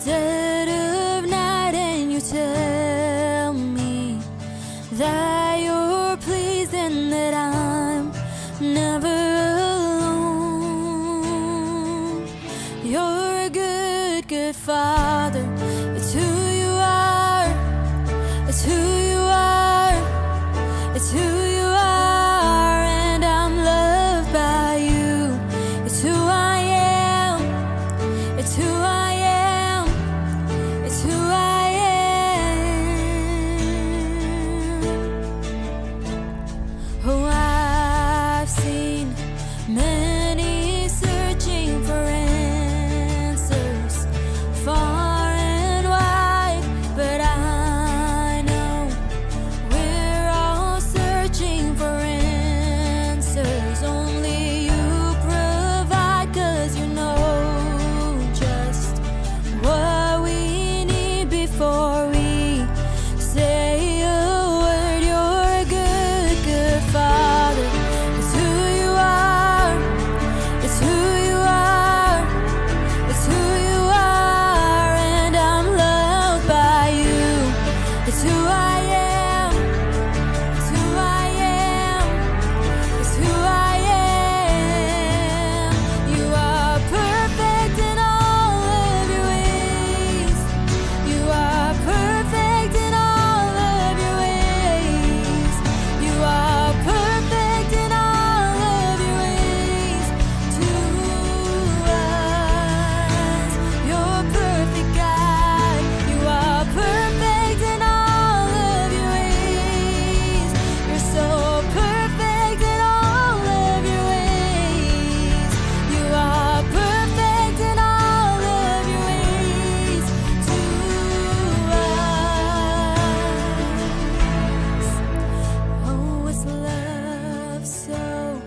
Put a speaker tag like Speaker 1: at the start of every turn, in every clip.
Speaker 1: dead of night and you tell me that you're pleased and that I'm never alone. You're a good, good Father. It's who you are. It's who you are. It's who you are, and I'm loved by you. It's who I am. It's who I am. It's who I am. Oh, I've seen many searching for answers far and wide, but I know we're all searching for answers. Only you provide, 'cause you know just what we need before we say a word. You're a good, good Father. It's who you are. It's who you are. It's who you are, and I'm loved by you. It's who I am. It's who I am. It's who I am. You are perfect in all of your ways. You are perfect in all of your ways. You are perfect in all of your ways to us. You're perfect, God. You are perfect in all of your ways. You're so perfect in all of your ways. You are perfect in all of your ways to us. Oh, it's love so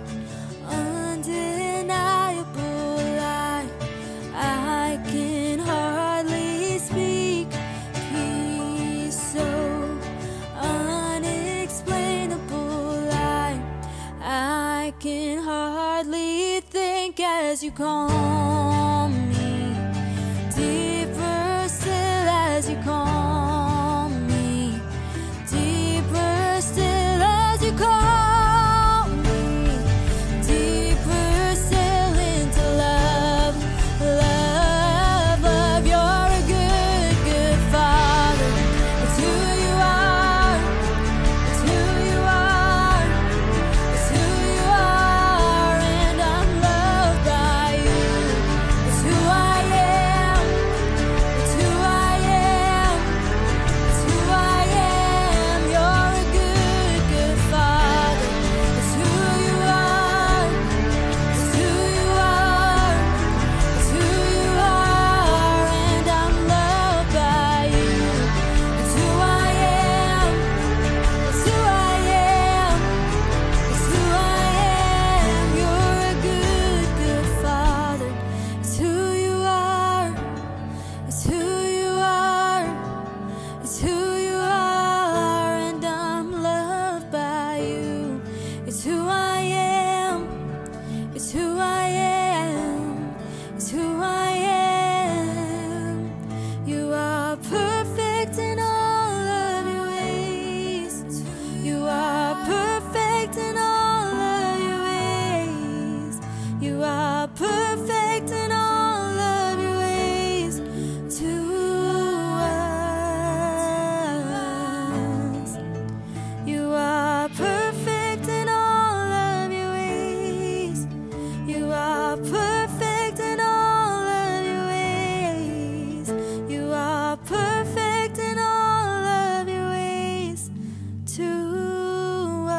Speaker 1: undeniable. I can hardly speak. Peace so unexplainable. I can hardly think as you call me. Deeper still as you call me. Deeper still as you call me. Deeper still into love, love, love. You're a good, good Father. It's who you are. It's who you are. It's who you are, and I'm loved by you. It's who I am. It's who I am. It's who I am. You're a good, good Father. It's who you are. It's who you are. It's who you are, and I'm loved by you. It's who I am. It's who I am. It's who I am. You're a good, good Father. It's who you are. It's who you are. It's who you are, and I'm loved by you. It's who I am. It's who I am. It's who I am. You are perfect in all of your ways. You are perfect in all of your ways. You are perfect in all of your ways to us. You are perfect in all of your ways. You are perfect in all of your ways. You are perfect in all of your ways to us.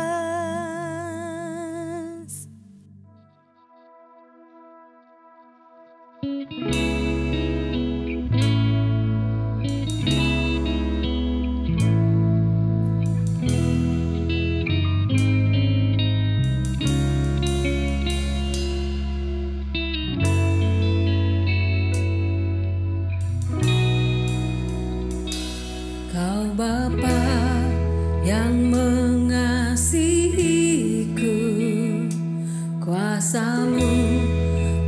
Speaker 2: Kau Bapa yang mengasihiku, kuasa-Mu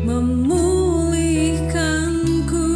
Speaker 2: memulihkanku.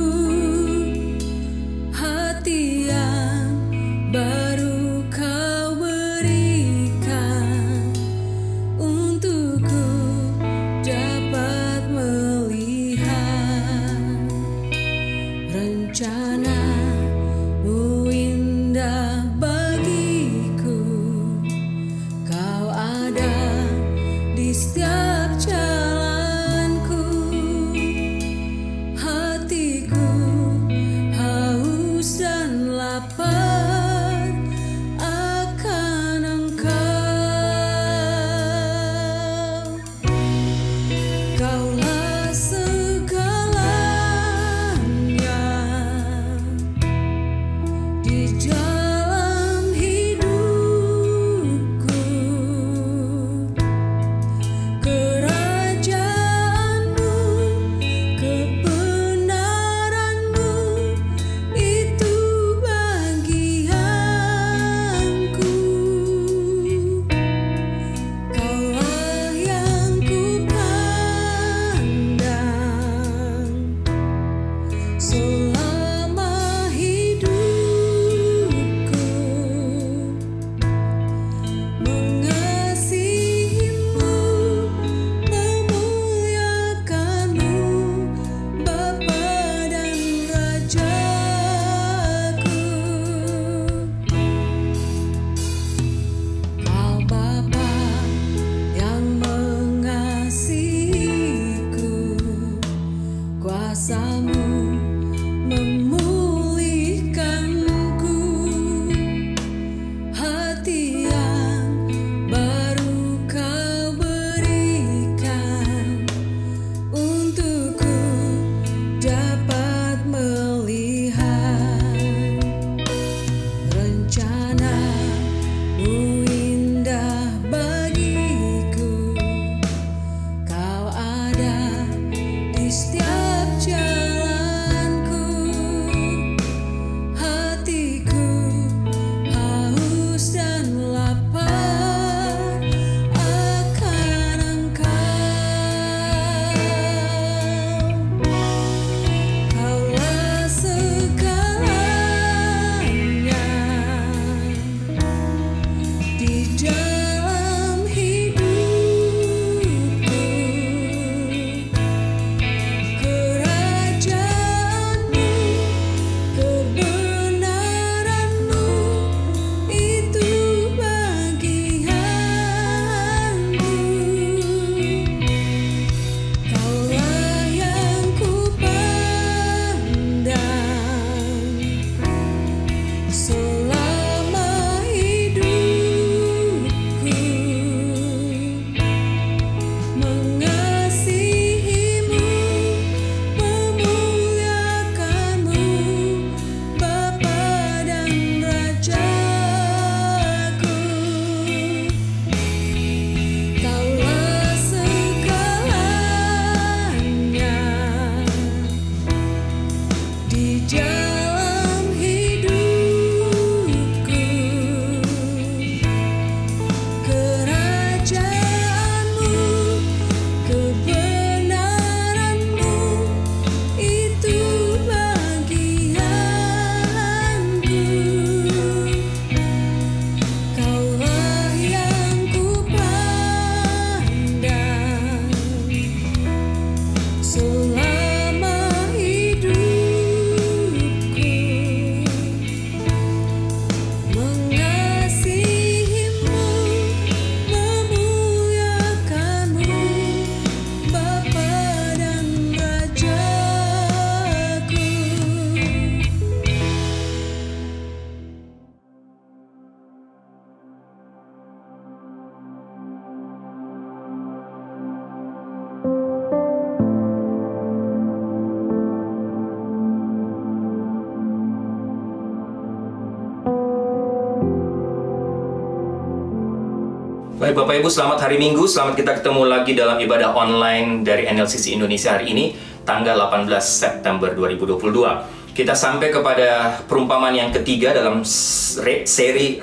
Speaker 3: Baik Bapak Ibu, selamat hari Minggu. Selamat kita ketemu lagi dalam ibadah online dari NLCC Indonesia hari ini, tanggal 18 September 2022. Kita sampai kepada perumpamaan yang ketiga dalam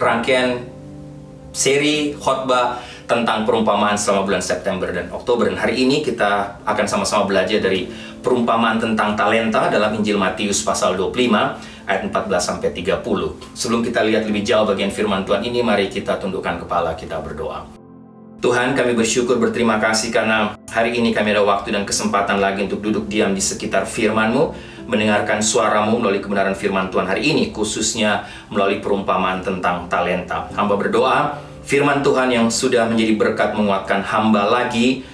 Speaker 3: rangkaian seri khotbah tentang perumpamaan selama bulan September dan Oktober. Dan hari ini kita akan sama-sama belajar dari perumpamaan tentang talenta dalam Injil Matius pasal 25 ayat 14-30. Sebelum kita lihat lebih jauh bagian firman Tuhan ini, mari kita tundukkan kepala, kita berdoa. Tuhan, kami bersyukur, berterima kasih karena hari ini kami ada waktu dan kesempatan lagi untuk duduk diam di sekitar firman-Mu, mendengarkan suara-Mu melalui kebenaran firman Tuhan hari ini, khususnya melalui perumpamaan tentang talenta. Hamba berdoa, firman Tuhan yang sudah menjadi berkat menguatkan hamba lagi,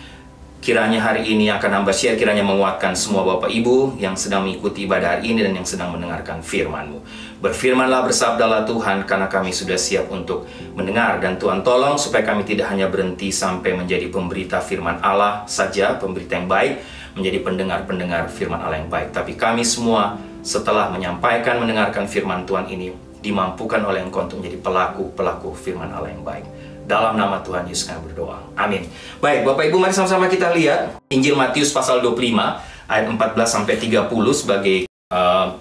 Speaker 3: kiranya hari ini akan hamba share, kiranya menguatkan semua Bapak Ibu yang sedang mengikuti ibadah hari ini dan yang sedang mendengarkan firman-Mu. Berfirmanlah, bersabdalah Tuhan, karena kami sudah siap untuk mendengar. Dan Tuhan tolong supaya kami tidak hanya berhenti sampai menjadi pemberita firman Allah saja, pemberita yang baik, menjadi pendengar-pendengar firman Allah yang baik. Tapi kami semua setelah menyampaikan, mendengarkan firman Tuhan ini, dimampukan oleh Engkau untuk menjadi pelaku-pelaku firman Allah yang baik. Dalam nama Tuhan Yesus kami berdoa. Amin. Baik, Bapak Ibu, mari sama-sama kita lihat Injil Matius pasal 25 ayat 14-30 sebagai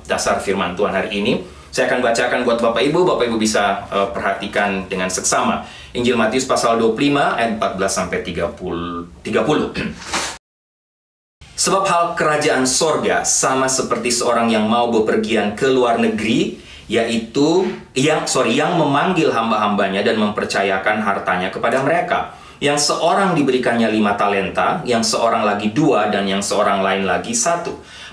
Speaker 3: dasar firman Tuhan hari ini. Saya akan bacakan buat Bapak Ibu bisa perhatikan dengan seksama. Injil Matius pasal 25 ayat 14-30. Sebab hal kerajaan sorga sama seperti seorang yang mau bepergian ke luar negeri, yaitu yang memanggil hamba-hambanya dan mempercayakan hartanya kepada mereka. Yang seorang diberikannya 5 talenta, yang seorang lagi 2, dan yang seorang lain lagi 1.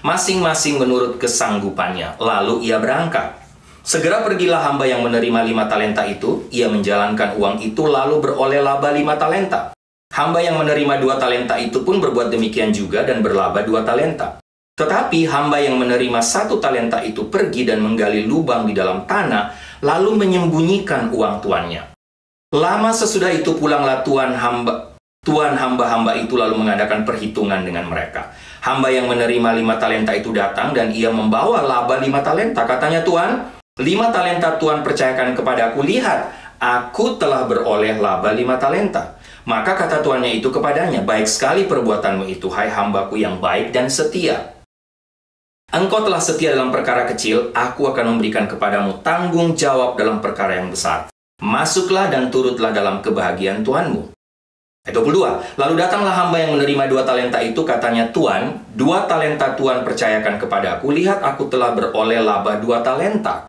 Speaker 3: Masing-masing menurut kesanggupannya. Lalu ia berangkat. Segera pergilah hamba yang menerima 5 talenta itu. Ia menjalankan uang itu lalu beroleh laba 5 talenta. Hamba yang menerima 2 talenta itu pun berbuat demikian juga dan berlaba 2 talenta. Tetapi hamba yang menerima 1 talenta itu pergi dan menggali lubang di dalam tanah, lalu menyembunyikan uang tuannya. Lama sesudah itu pulanglah tuan hamba-hamba itu lalu mengadakan perhitungan dengan mereka. Hamba yang menerima 5 talenta itu datang dan ia membawa laba 5 talenta. Katanya, Tuan, 5 talenta Tuan percayakan kepada aku. Lihat, aku telah beroleh laba 5 talenta. Maka kata tuannya itu kepadanya, baik sekali perbuatanmu itu, hai hambaku yang baik dan setia. Engkau telah setia dalam perkara kecil, aku akan memberikan kepadamu tanggung jawab dalam perkara yang besar. Masuklah dan turutlah dalam kebahagiaan Tuanmu. Ayat 22. Lalu datanglah hamba yang menerima 2 talenta itu, katanya, Tuan, 2 talenta Tuan percayakan kepada aku, lihat aku telah beroleh laba 2 talenta.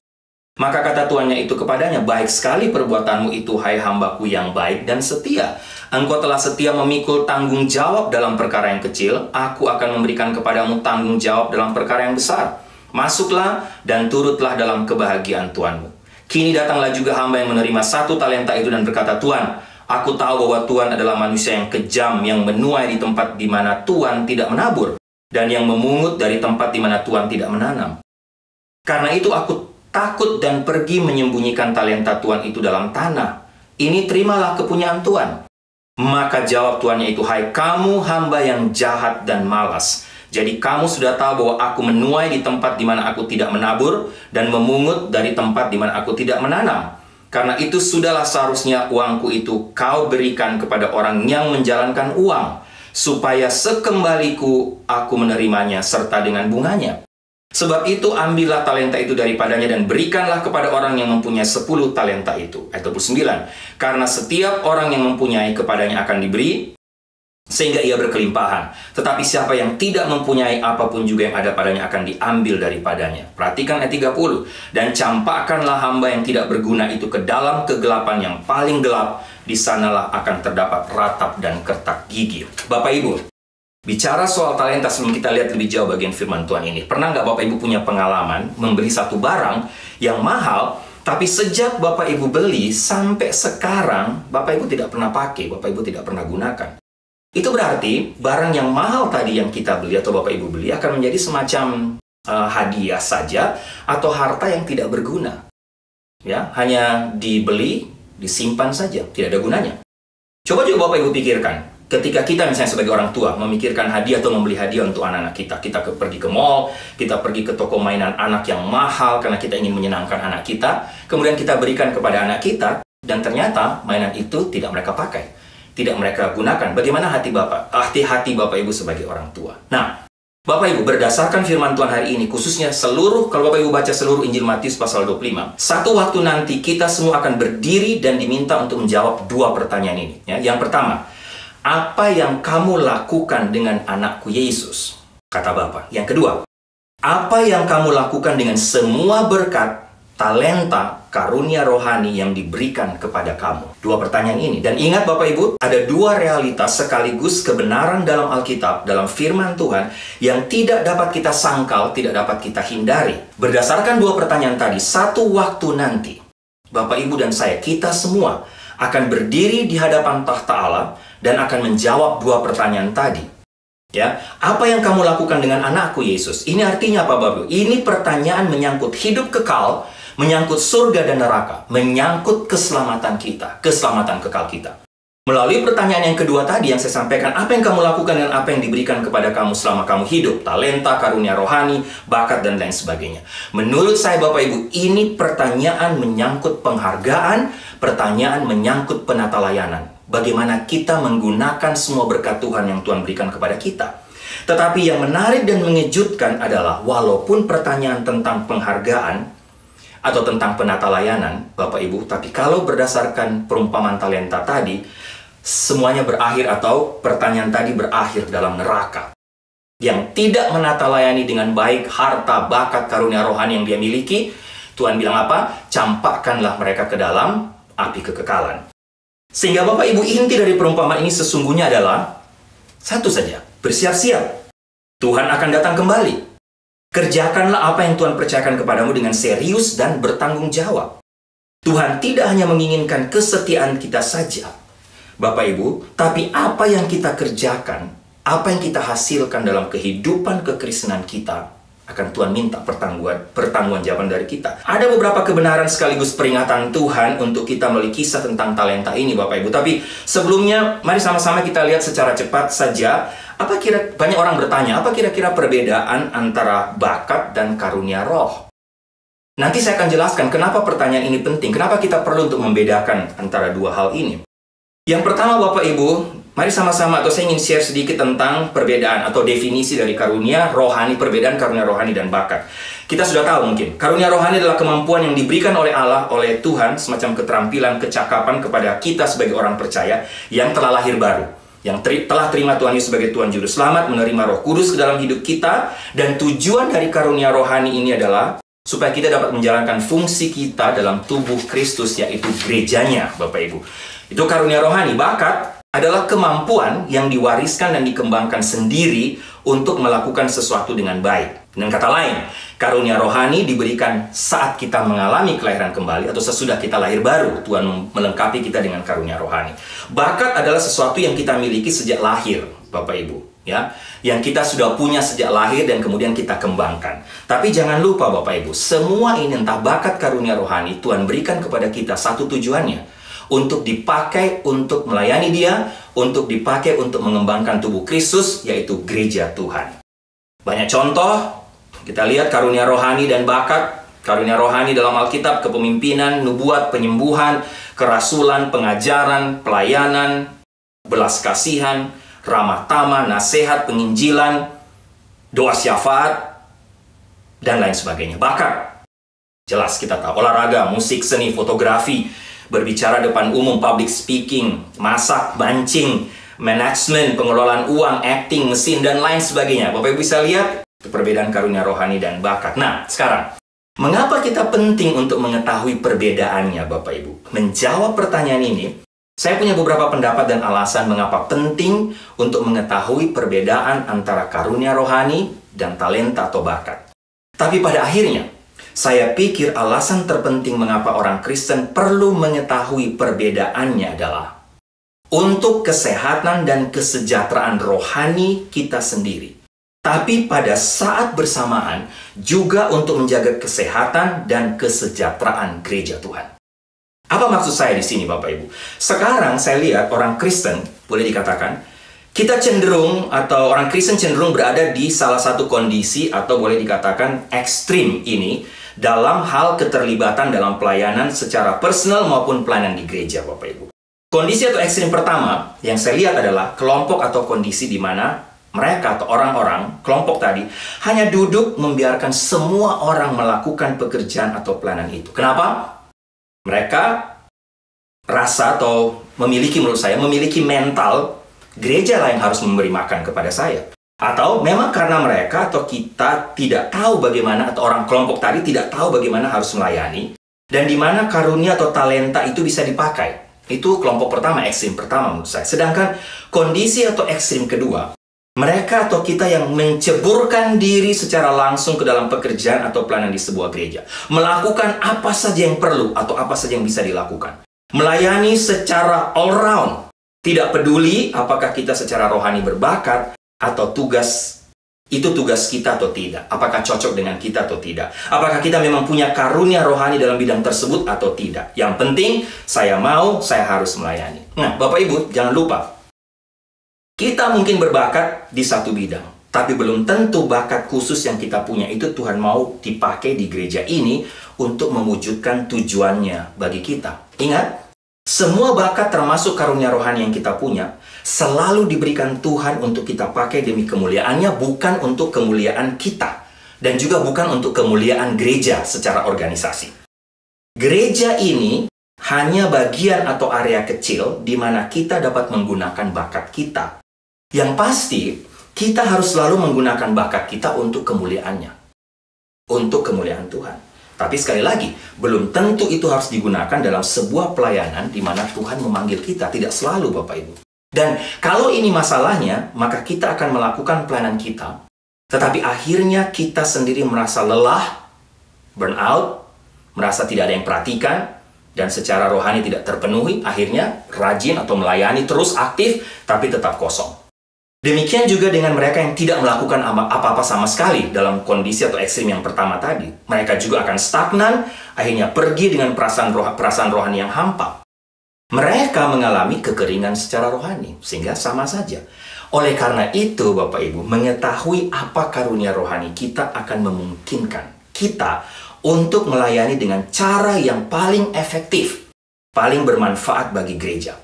Speaker 3: Maka kata tuannya itu kepadanya, baik sekali perbuatanmu itu, hai hambaku yang baik dan setia. Engkau telah setia memikul tanggung jawab dalam perkara yang kecil, aku akan memberikan kepadamu tanggung jawab dalam perkara yang besar. Masuklah dan turutlah dalam kebahagiaan Tuanmu. Kini datanglah juga hamba yang menerima 1 talenta itu dan berkata, Tuan, aku tahu bahwa Tuan adalah manusia yang kejam, yang menuai di tempat di mana Tuan tidak menabur, dan yang memungut dari tempat di mana Tuan tidak menanam. Karena itu aku takut dan pergi menyembunyikan talenta Tuan itu dalam tanah. Ini terimalah kepunyaan Tuan. Maka jawab tuannya itu, hai kamu hamba yang jahat dan malas. Jadi kamu sudah tahu bahwa aku menuai di tempat di mana aku tidak menabur dan memungut dari tempat di mana aku tidak menanam. Karena itu sudahlah seharusnya uangku itu kau berikan kepada orang yang menjalankan uang, supaya sekembaliku aku menerimanya serta dengan bunganya. Sebab itu ambillah talenta itu daripadanya dan berikanlah kepada orang yang mempunyai 10 talenta itu. Ayat 29. Karena setiap orang yang mempunyai kepadanya akan diberi, sehingga ia berkelimpahan. Tetapi siapa yang tidak mempunyai, apapun juga yang ada padanya akan diambil daripadanya. Perhatikan ayat 30. Dan campakkanlah hamba yang tidak berguna itu ke dalam kegelapan yang paling gelap. Di sanalah akan terdapat ratap dan kertak gigi. Bapak Ibu, bicara soal talenta sebelum kita lihat lebih jauh bagian firman Tuhan ini. Pernah nggak Bapak Ibu punya pengalaman membeli satu barang yang mahal, tapi sejak Bapak Ibu beli sampai sekarang, Bapak Ibu tidak pernah pakai, Bapak Ibu tidak pernah gunakan. Itu berarti barang yang mahal tadi yang kita beli atau Bapak Ibu beli akan menjadi semacam hadiah saja atau harta yang tidak berguna. Ya, hanya dibeli, disimpan saja, tidak ada gunanya. Coba juga Bapak Ibu pikirkan. Ketika kita misalnya sebagai orang tua memikirkan hadiah atau membeli hadiah untuk anak-anak kita, pergi ke mall, kita pergi ke toko mainan anak yang mahal karena kita ingin menyenangkan anak kita, kemudian kita berikan kepada anak kita, Dan ternyata mainan itu tidak mereka pakai, tidak mereka gunakan. Bagaimana hati Bapak Ibu sebagai orang tua? Nah, Bapak Ibu, berdasarkan firman Tuhan hari ini, khususnya kalau Bapak Ibu baca seluruh Injil Matius pasal 25, satu waktu nanti kita semua akan berdiri dan diminta untuk menjawab dua pertanyaan ini. Ya. Yang pertama, apa yang kamu lakukan dengan anakku Yesus? Kata Bapa. Yang kedua, apa yang kamu lakukan dengan semua berkat, talenta, karunia rohani yang diberikan kepada kamu? Dua pertanyaan ini. Dan ingat Bapak Ibu, ada dua realitas sekaligus kebenaran dalam Alkitab, dalam firman Tuhan, yang tidak dapat kita sangkal, tidak dapat kita hindari. Berdasarkan dua pertanyaan tadi, satu waktu nanti, Bapak Ibu dan saya, kita semua akan berdiri di hadapan tahta Allah dan akan menjawab dua pertanyaan tadi. Ya, apa yang kamu lakukan dengan anakku Yesus? Ini artinya apa, Bapak Ibu? Ini pertanyaan menyangkut hidup kekal, menyangkut surga dan neraka, menyangkut keselamatan kita, keselamatan kekal kita. Melalui pertanyaan yang kedua tadi yang saya sampaikan, apa yang kamu lakukan dengan apa yang diberikan kepada kamu selama kamu hidup? Talenta, karunia rohani, bakat, dan lain sebagainya. Menurut saya Bapak Ibu, ini pertanyaan menyangkut penghargaan, pertanyaan menyangkut penata layanan. Bagaimana kita menggunakan semua berkat Tuhan yang Tuhan berikan kepada kita. Tetapi yang menarik dan mengejutkan adalah, walaupun pertanyaan tentang penghargaan atau tentang penata layanan, Bapak Ibu, tapi kalau berdasarkan perumpamaan talenta tadi, semuanya berakhir atau pertanyaan tadi berakhir dalam neraka. Yang tidak menata layani dengan baik harta, bakat, karunia rohani yang dia miliki, Tuhan bilang apa? Campakkanlah mereka ke dalam api kekekalan. Sehingga Bapak Ibu, inti dari perumpamaan ini sesungguhnya adalah satu saja, bersiap-siap. Tuhan akan datang kembali. Kerjakanlah apa yang Tuhan percayakan kepadamu dengan serius dan bertanggung jawab. Tuhan tidak hanya menginginkan kesetiaan kita saja, Bapak Ibu, tapi apa yang kita kerjakan, apa yang kita hasilkan dalam kehidupan kekristenan kita, akan Tuhan minta pertanggungjawaban dari kita. Ada beberapa kebenaran sekaligus peringatan Tuhan untuk kita melalui kisah tentang talenta ini, Bapak Ibu. Tapi sebelumnya, mari sama-sama kita lihat secara cepat saja. Banyak orang bertanya, apa kira-kira perbedaan antara bakat dan karunia roh? Nanti saya akan jelaskan kenapa pertanyaan ini penting, kenapa kita perlu untuk membedakan antara dua hal ini. Yang pertama, Bapak Ibu, mari sama-sama, atau saya ingin share sedikit tentang perbedaan atau definisi dari karunia rohani, perbedaan karunia rohani dan bakat. Kita sudah tahu mungkin, karunia rohani adalah kemampuan yang diberikan oleh Allah, oleh Tuhan, semacam keterampilan, kecakapan kepada kita sebagai orang percaya yang telah lahir baru. Yang telah terima Tuhan Yesus sebagai Tuhan Juru Selamat, menerima Roh Kudus ke dalam hidup kita. Dan tujuan dari karunia rohani ini adalah supaya kita dapat menjalankan fungsi kita dalam tubuh Kristus, yaitu gerejanya, Bapak Ibu. Itu karunia rohani. Bakat adalah kemampuan yang diwariskan dan dikembangkan sendiri untuk melakukan sesuatu dengan baik. Dengan kata lain, karunia rohani diberikan saat kita mengalami kelahiran kembali atau sesudah kita lahir baru. Tuhan melengkapi kita dengan karunia rohani. Bakat adalah sesuatu yang kita miliki sejak lahir, Bapak Ibu, ya, yang kita sudah punya sejak lahir dan kemudian kita kembangkan. Tapi jangan lupa Bapak Ibu, semua ini, entah bakat, karunia rohani, Tuhan berikan kepada kita satu tujuannya, untuk dipakai untuk melayani Dia, untuk dipakai untuk mengembangkan tubuh Kristus, yaitu gereja Tuhan. Banyak contoh. Kita lihat karunia rohani dan bakat. Karunia rohani dalam Alkitab, kepemimpinan, nubuat, penyembuhan, kerasulan, pengajaran, pelayanan, belas kasihan, ramah tamah, nasihat, penginjilan, doa syafaat, dan lain sebagainya. Bakat, jelas kita tahu, olahraga, musik, seni, fotografi, berbicara depan umum, public speaking, masak, mancing, manajemen, pengelolaan uang, acting, mesin, dan lain sebagainya. Bapak Ibu bisa lihat perbedaan karunia rohani dan bakat. Nah, sekarang, mengapa kita penting untuk mengetahui perbedaannya, Bapak Ibu? Menjawab pertanyaan ini, saya punya beberapa pendapat dan alasan mengapa penting untuk mengetahui perbedaan antara karunia rohani dan talenta atau bakat. Tapi pada akhirnya, saya pikir alasan terpenting mengapa orang Kristen perlu mengetahui perbedaannya adalah untuk kesehatan dan kesejahteraan rohani kita sendiri. Tapi pada saat bersamaan juga untuk menjaga kesehatan dan kesejahteraan gereja Tuhan. Apa maksud saya di sini, Bapak Ibu? Sekarang saya lihat orang Kristen, boleh dikatakan, orang Kristen cenderung berada di salah satu kondisi atau boleh dikatakan ekstrim ini, dalam hal keterlibatan dalam pelayanan secara personal maupun pelayanan di gereja, Bapak Ibu. Kondisi atau ekstrim pertama yang saya lihat adalah kelompok atau kondisi di mana mereka atau orang-orang, kelompok tadi, hanya duduk membiarkan semua orang melakukan pekerjaan atau pelayanan itu. Kenapa? Mereka rasa atau menurut saya, memiliki mental gereja lah yang harus memberi makan kepada saya. Atau memang karena mereka atau kita tidak tahu bagaimana, atau orang kelompok tadi tidak tahu bagaimana harus melayani, dan di mana karunia atau talenta itu bisa dipakai. Itu kelompok pertama, ekstrim pertama menurut saya. Sedangkan kondisi atau ekstrim kedua, mereka atau kita yang menceburkan diri secara langsung ke dalam pekerjaan atau pelayanan di sebuah gereja. Melakukan apa saja yang perlu atau apa saja yang bisa dilakukan. Melayani secara all round. Tidak peduli apakah kita secara rohani berbakat atau tugas kita atau tidak. Apakah cocok dengan kita atau tidak. Apakah kita memang punya karunia rohani dalam bidang tersebut atau tidak. Yang penting, saya harus melayani. Nah, Bapak Ibu, jangan lupa. Kita mungkin berbakat di satu bidang, tapi belum tentu bakat khusus yang kita punya itu Tuhan mau dipakai di gereja ini untuk mewujudkan tujuannya bagi kita. Ingat, semua bakat termasuk karunia rohani yang kita punya selalu diberikan Tuhan untuk kita pakai demi kemuliaannya, bukan untuk kemuliaan kita. Dan juga bukan untuk kemuliaan gereja secara organisasi. Gereja ini hanya bagian atau area kecil di mana kita dapat menggunakan bakat kita. Yang pasti, kita harus selalu menggunakan bakat kita untuk kemuliaannya. Untuk kemuliaan Tuhan. Tapi sekali lagi, belum tentu itu harus digunakan dalam sebuah pelayanan di mana Tuhan memanggil kita. Tidak selalu, Bapak Ibu. Dan kalau ini masalahnya, maka kita akan melakukan pelayanan kita. Tetapi akhirnya kita sendiri merasa lelah, burnout, merasa tidak ada yang perhatikan, dan secara rohani tidak terpenuhi. Akhirnya rajin atau melayani terus aktif, tapi tetap kosong. Demikian juga dengan mereka yang tidak melakukan apa-apa sama sekali dalam kondisi atau ekstrim yang pertama tadi. Mereka juga akan stagnan, akhirnya pergi dengan perasaan rohani yang hampa. Mereka mengalami kekeringan secara rohani, sehingga sama saja. Oleh karena itu, Bapak Ibu, mengetahui apa karunia rohani kita akan memungkinkan kita untuk melayani dengan cara yang paling efektif, paling bermanfaat bagi gereja.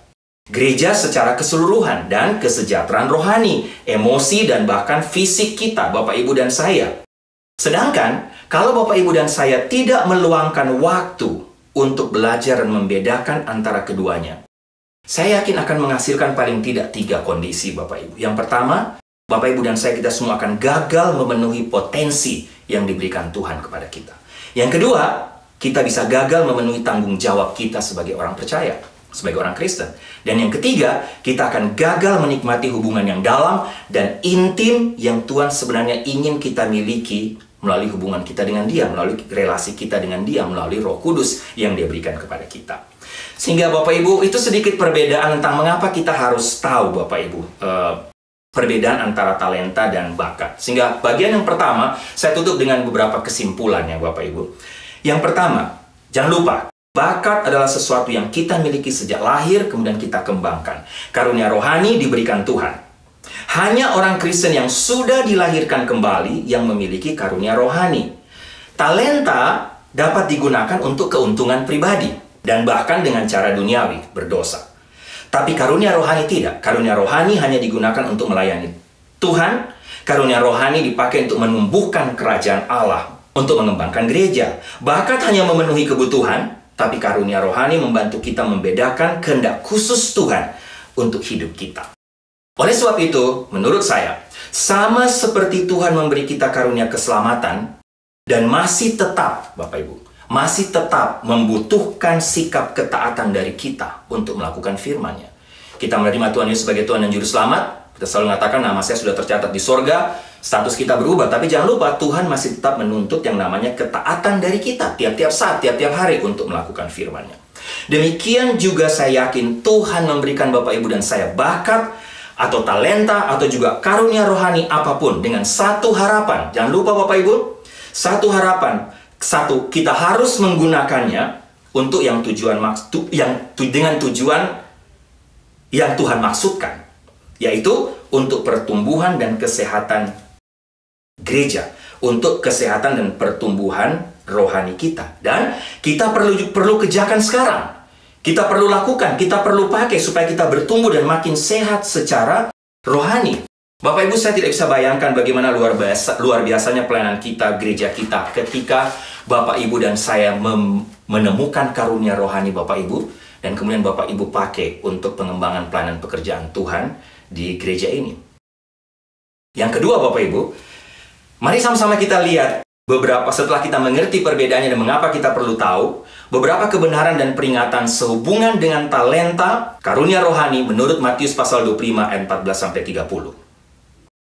Speaker 3: Gereja secara keseluruhan dan kesejahteraan rohani, emosi, dan bahkan fisik kita, Bapak Ibu dan saya. Sedangkan, kalau Bapak Ibu dan saya tidak meluangkan waktu untuk belajar dan membedakan antara keduanya, saya yakin akan menghasilkan paling tidak 3 kondisi, Bapak Ibu. Yang pertama, Bapak Ibu dan saya, kita semua akan gagal memenuhi potensi yang diberikan Tuhan kepada kita. Yang kedua, kita bisa gagal memenuhi tanggung jawab kita sebagai orang percaya, sebagai orang Kristen. Dan yang ketiga, kita akan gagal menikmati hubungan yang dalam dan intim yang Tuhan sebenarnya ingin kita miliki melalui hubungan kita dengan Dia, melalui relasi kita dengan Dia, melalui Roh Kudus yang Dia berikan kepada kita. Sehingga Bapak Ibu, itu sedikit perbedaan tentang mengapa kita harus tahu, Bapak Ibu, perbedaan antara talenta dan bakat. Sehingga bagian yang pertama, saya tutup dengan beberapa kesimpulan ya, Bapak Ibu. Yang pertama, jangan lupa, bakat adalah sesuatu yang kita miliki sejak lahir, kemudian kita kembangkan. Karunia rohani diberikan Tuhan. Hanya orang Kristen yang sudah dilahirkan kembali yang memiliki karunia rohani. Talenta dapat digunakan untuk keuntungan pribadi, dan bahkan dengan cara duniawi, berdosa. Tapi karunia rohani tidak. Karunia rohani hanya digunakan untuk melayani Tuhan. Karunia rohani dipakai untuk menumbuhkan kerajaan Allah, untuk mengembangkan gereja. Bakat hanya memenuhi kebutuhan, tapi karunia rohani membantu kita membedakan kehendak khusus Tuhan untuk hidup kita. Oleh sebab itu, menurut saya, sama seperti Tuhan memberi kita karunia keselamatan, dan masih tetap, Bapak Ibu, masih tetap membutuhkan sikap ketaatan dari kita untuk melakukan firman-Nya. Kita menerima Tuhan Yesus sebagai Tuhan dan Juru Selamat. Kita selalu mengatakan nama saya sudah tercatat di sorga, status kita berubah. Tapi jangan lupa, Tuhan masih tetap menuntut yang namanya ketaatan dari kita tiap-tiap saat, tiap-tiap hari untuk melakukan firman-Nya. Demikian juga saya yakin Tuhan memberikan Bapak Ibu dan saya bakat atau talenta atau juga karunia rohani apapun dengan satu harapan. Jangan lupa Bapak Ibu, satu harapan. Satu, kita harus menggunakannya untuk dengan tujuan yang Tuhan maksudkan, yaitu untuk pertumbuhan dan kesehatan gereja, untuk kesehatan dan pertumbuhan rohani kita. Dan kita perlu kerjakan sekarang. Kita perlu lakukan, kita perlu pakai supaya kita bertumbuh dan makin sehat secara rohani. Bapak Ibu, saya tidak bisa bayangkan bagaimana luar biasanya pelayanan kita, gereja kita, ketika Bapak Ibu dan saya menemukan karunia rohani Bapak Ibu, dan kemudian Bapak Ibu pakai untuk pengembangan pelayanan pekerjaan Tuhan di gereja ini. Yang kedua Bapak Ibu, mari sama-sama kita lihat setelah kita mengerti perbedaannya dan mengapa kita perlu tahu, beberapa kebenaran dan peringatan sehubungan dengan talenta, karunia rohani menurut Matius pasal 25 ayat 14-30.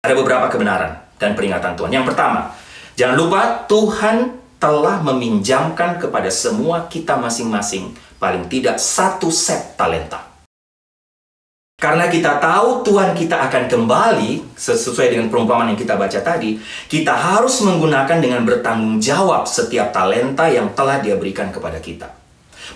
Speaker 3: Ada beberapa kebenaran dan peringatan Tuhan. Yang pertama, jangan lupa Tuhan telah meminjamkan kepada semua kita masing-masing paling tidak satu set talenta. Karena kita tahu Tuhan kita akan kembali, sesuai dengan perumpamaan yang kita baca tadi, kita harus menggunakan dengan bertanggung jawab setiap talenta yang telah Dia berikan kepada kita.